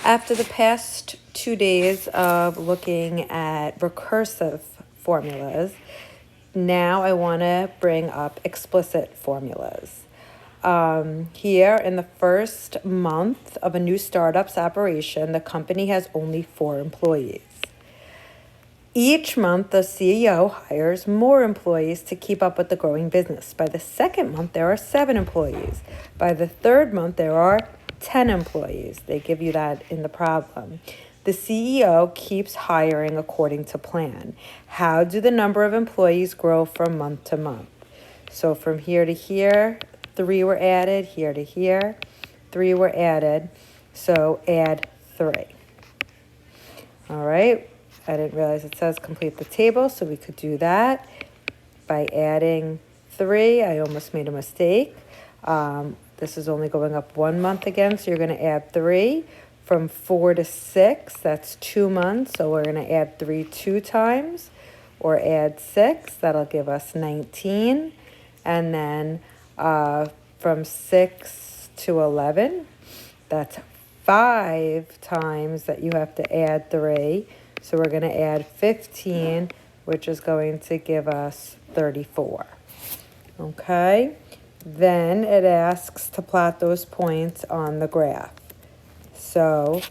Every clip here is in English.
After the past 2 days of looking at recursive formulas, now I want to bring up explicit formulas. Here in the first month of a new startup's operation, the company has only 4 employees. Each month, the CEO hires more employees to keep up with the growing business. By the second month, there are 7 employees. By the third month, there are 10 employees. They give you that in the problem. The CEO keeps hiring according to plan. How do the number of employees grow from month to month? So from here to here, 3 were added. Here to here, 3 were added. So add 3. All right. I didn't realize it says complete the table, so we could do that by adding 3. I almost made a mistake. This is only going up 1 month again, so you're going to add 3. From 4 to 6, that's 2 months, so we're going to add 3 2 times, or add 6. That'll give us 19. And then from 6 to 11, that's 5 times that you have to add 3. So we're going to add 15, which is going to give us 34. Okay? Then it asks to plot those points on the graph. So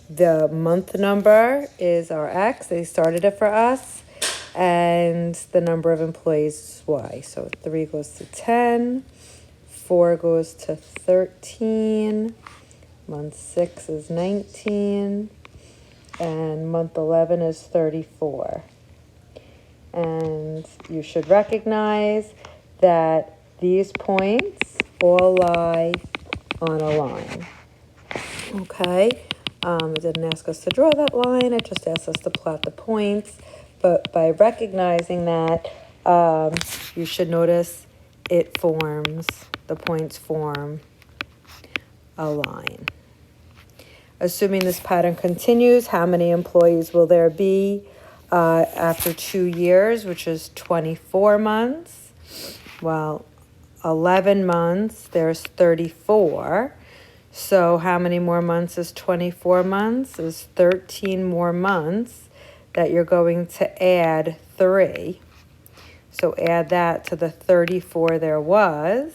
the month number is our X. They started it for us. And the number of employees is Y. So 3 goes to 10. 4 goes to 13. Month 6 is 19. And month 11 is 34. And you should recognize that these points all lie on a line. Okay, it didn't ask us to draw that line, it just asked us to plot the points. But by recognizing that, you should notice the points form a line. Assuming this pattern continues, how many employees will there be after 2 years, which is 24 months? Well, 11 months, there's 34. So how many more months is 24 months? Is 13 more months that you're going to add 3. So add that to the 34 there was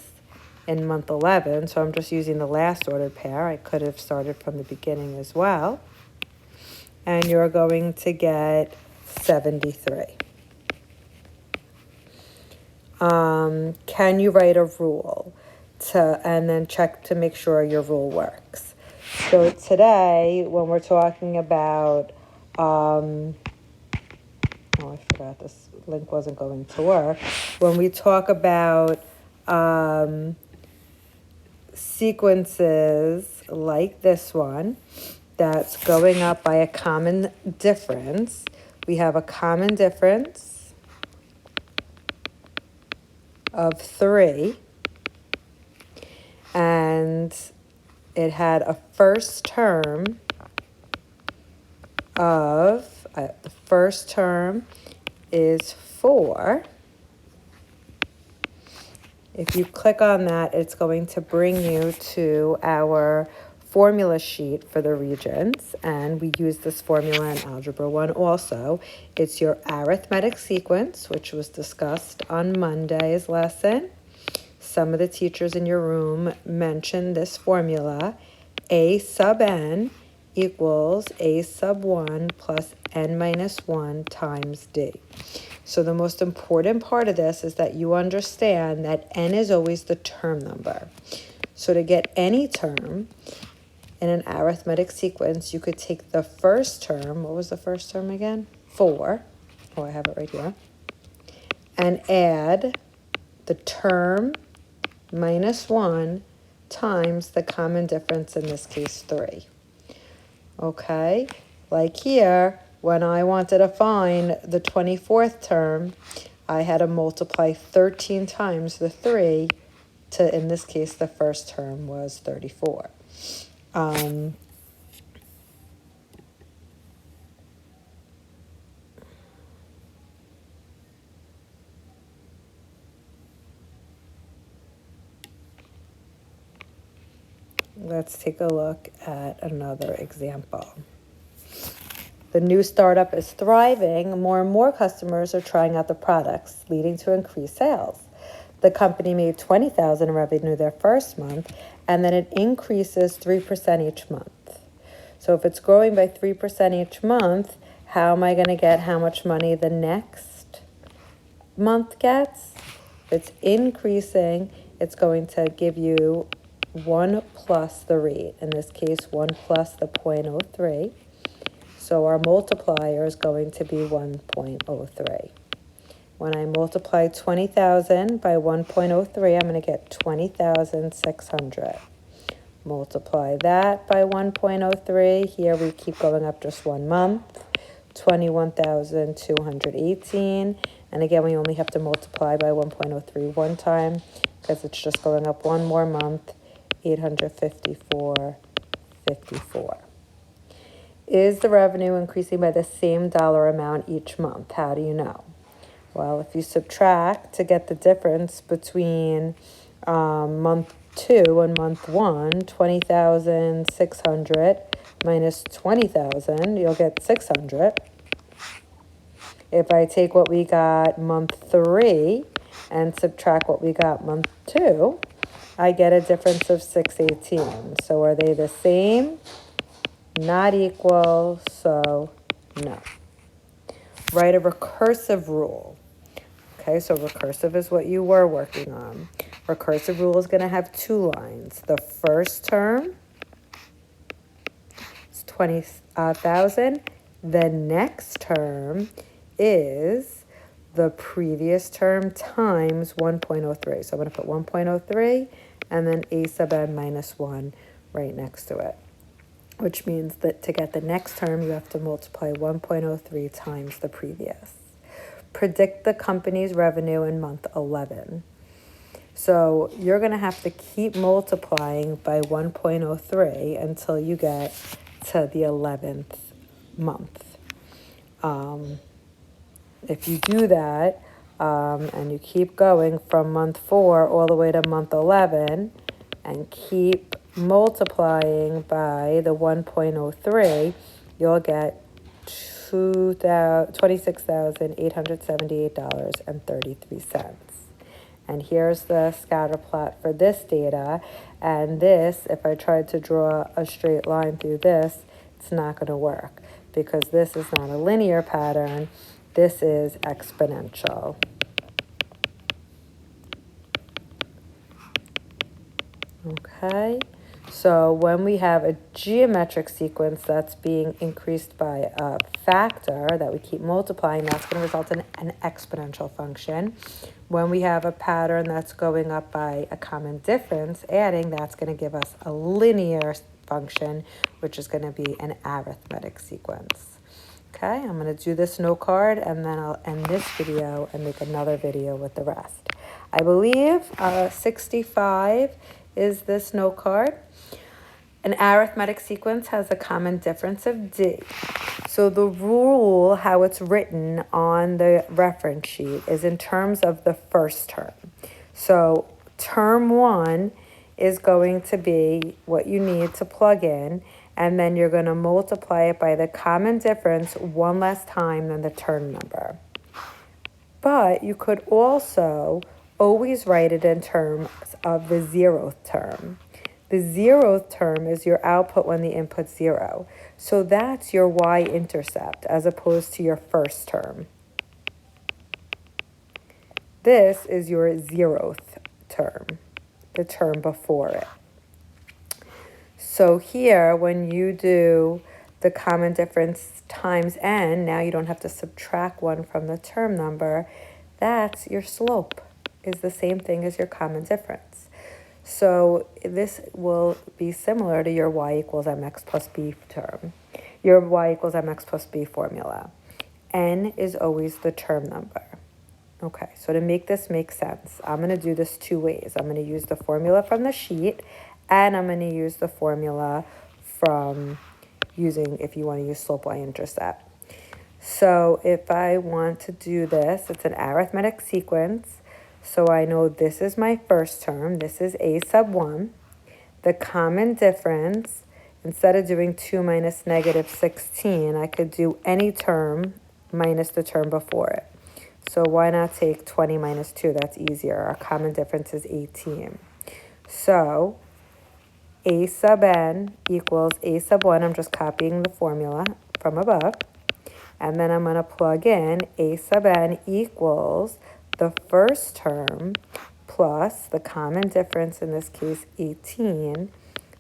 in month 11, so I'm just using the last ordered pair. I could have started from the beginning as well. And you're going to get 73. Can you write a rule and then check to make sure your rule works? So today, when we're talking about, I forgot this link wasn't going to work. When we talk about sequences like this one that's going up by a common difference, we have a common difference of 3, and it had a first term of, the first term is 4. If you click on that, it's going to bring you to our formula sheet for the regions, and we use this formula in Algebra 1 also. It's your arithmetic sequence, which was discussed on Monday's lesson. Some of the teachers in your room mentioned this formula. A sub n equals a sub 1 plus n minus 1 times d. So the most important part of this is that you understand that n is always the term number. So to get any term in an arithmetic sequence, you could take the first term. What was the first term again? 4. Oh, I have it right here. And add the term minus 1 times the common difference, in this case 3. Okay, like here, when I wanted to find the 24th term, I had to multiply 13 times the 3 to, in this case, the first term was 34. let's take a look at another example. The new startup is thriving. More and more customers are trying out the products, leading to increased sales. The company made $20,000 in revenue their first month, and then it increases 3% each month. So if it's growing by 3% each month, how am I going to get how much money the next month gets? If it's increasing, it's going to give you 1 plus the rate. In this case, 1 plus the 0.03. So our multiplier is going to be 1.03. When I multiply 20,000 by 1.03, I'm going to get 20,600. Multiply that by 1.03. Here we keep going up just 1 month. 21,218. And again, we only have to multiply by 1.03 one time because it's just going up 1 more month. 854.54. Is the revenue increasing by the same dollar amount each month? How do you know? Well, if you subtract to get the difference between month 2 and month 1, 20,600 minus 20,000, you'll get 600. If I take what we got month 3 and subtract what we got month 2, I get a difference of 618. So are they the same? Not equal, so no. Write a recursive rule. Okay, so recursive is what you were working on. Recursive rule is going to have 2 lines. The first term is 20,000. The next term is the previous term times 1.03. So I'm going to put 1.03 and then a sub n minus 1 right next to it, which means that to get the next term, you have to multiply 1.03 times the previous. Predict the company's revenue in month 11. So you're going to have to keep multiplying by 1.03 until you get to the 11th month. If you do that, and you keep going from month 4 all the way to month 11 and keep multiplying by the 1.03, you'll get $26,878.33. And here's the scatter plot for this data. And this, if I tried to draw a straight line through this, it's not going to work because this is not a linear pattern. This is exponential. Okay, so when we have a geometric sequence that's being increased by a factor that we keep multiplying, that's going to result in an exponential function. When we have a pattern that's going up by a common difference, adding, that's going to give us a linear function, which is going to be an arithmetic sequence. Okay, I'm going to do this note card and then I'll end this video and make another video with the rest. I believe 65 is this note card. An arithmetic sequence has a common difference of D. So the rule, how it's written on the reference sheet, is in terms of the first term. So term 1 is going to be what you need to plug in, and then you're going to multiply it by the common difference one less time than the term number. But you could also always write it in terms of the 0th term. The 0th term is your output when the input's 0. So that's your y-intercept as opposed to your first term. This is your 0th term, the term before it. So here, when you do the common difference times n, now you don't have to subtract 1 from the term number. That's your slope, is the same thing as your common difference. So this will be similar to your y equals mx plus b term, your y equals mx plus b formula. N is always the term number. Okay, so to make this make sense, I'm going to do this 2 ways. I'm going to use the formula from the sheet, and I'm going to use the formula from using, if you want to use slope y-intercept. So if I want to do this, it's an arithmetic sequence. So I know this is my first term. This is a sub 1. the common difference, instead of doing 2 minus negative 16, I could do any term minus the term before it. So why not take 20 minus 2? That's easier. Our common difference is 18. So a sub n equals a sub 1. I'm just copying the formula from above. And then I'm going to plug in a sub n equals the first term plus the common difference, in this case 18,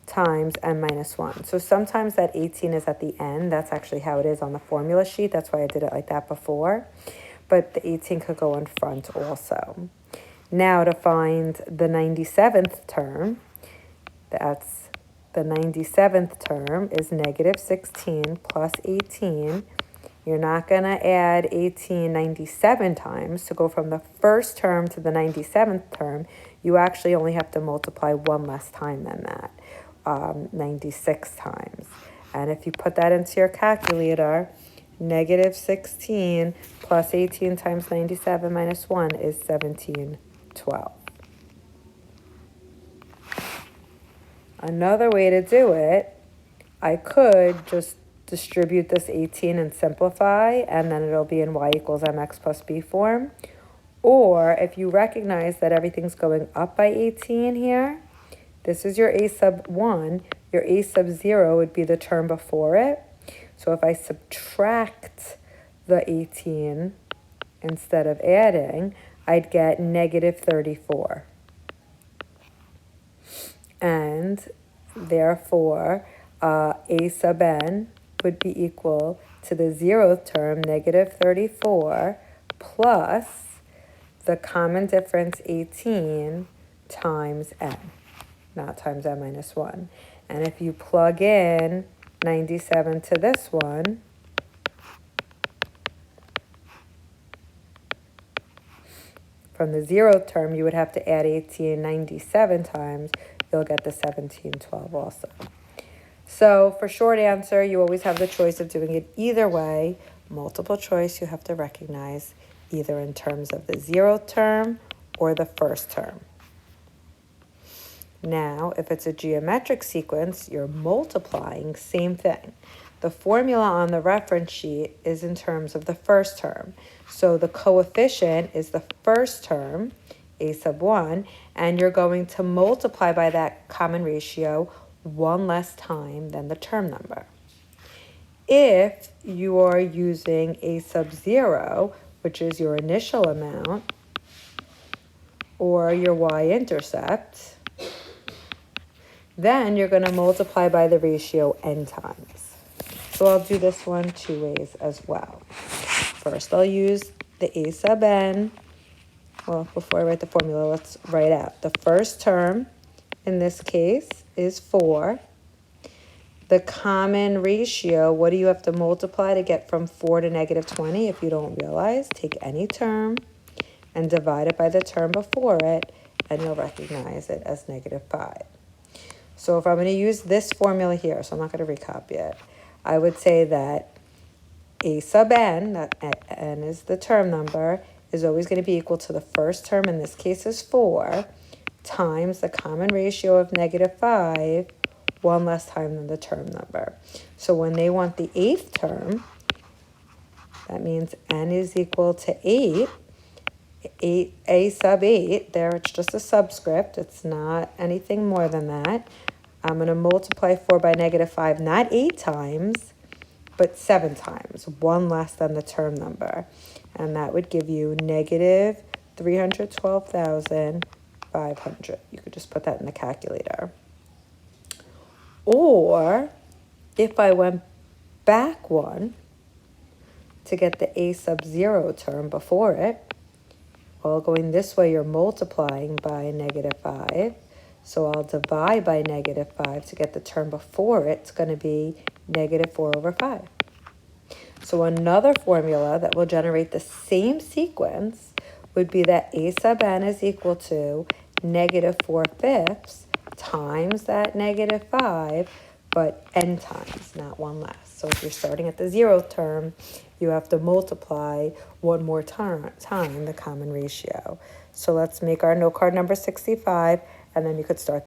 times n minus 1. So sometimes that 18 is at the end. That's actually how it is on the formula sheet. That's why I did it like that before. But the 18 could go in front also. Now to find the 97th term, that's the 97th term is negative 16 plus 18. You're not going to add 18 97 times. To go from the first term to the 97th term, you actually only have to multiply one less time than that, 96 times. And if you put that into your calculator, negative 16 plus 18 times 97 minus 1 is 1712. Another way to do it, I could just distribute this 18 and simplify, and then it'll be in y equals mx plus b form. Or if you recognize that everything's going up by 18 here, this is your a sub 1, your a sub 0 would be the term before it. So if I subtract the 18 instead of adding, I'd get negative 34. And therefore, a sub n would be equal to the 0th term, negative 34, plus the common difference 18 times n, not times n minus 1. And if you plug in 97 to this one, from the 0th term, you would have to add 18 97 times. You'll get the 1712 also. So for short answer, you always have the choice of doing it either way. Multiple choice, you have to recognize either in terms of the 0th term or the first term. Now, if it's a geometric sequence, you're multiplying, same thing. The formula on the reference sheet is in terms of the first term. So the coefficient is the first term, a sub 1, and you're going to multiply by that common ratio one less time than the term number. If you are using a sub 0, which is your initial amount, or your y-intercept, then you're going to multiply by the ratio n times. So I'll do this one two ways as well. First, I'll use the a sub n. Well, before I write the formula, let's write out. The first term, in this case, is 4. The common ratio, what do you have to multiply to get from 4 to negative 20? If you don't realize, take any term and divide it by the term before it, and you'll recognize it as negative 5. So if I'm going to use this formula here, so I'm not going to recopy it, I would say that a sub n, that n is the term number, is always going to be equal to the first term, in this case is 4, times the common ratio of negative 5, one less time than the term number. So when they want the 8th term, that means n is equal to 8. A sub 8, there it's just a subscript. It's not anything more than that. I'm going to multiply 4 by negative 5, not 8 times, but 7 times, one less than the term number. And that would give you negative 312,500. You could just put that in the calculator. Or if I went back one to get the a sub 0 term before it, well, going this way, you're multiplying by negative 5. So I'll divide by negative 5 to get the term before it. It's going to be negative 4 over 5. So another formula that will generate the same sequence would be that a sub n is equal to negative 4/5 times that negative 5, but n times, not one less. So if you're starting at the 0th term, you have to multiply one more time the common ratio. So let's make our note card number 65, and then you could start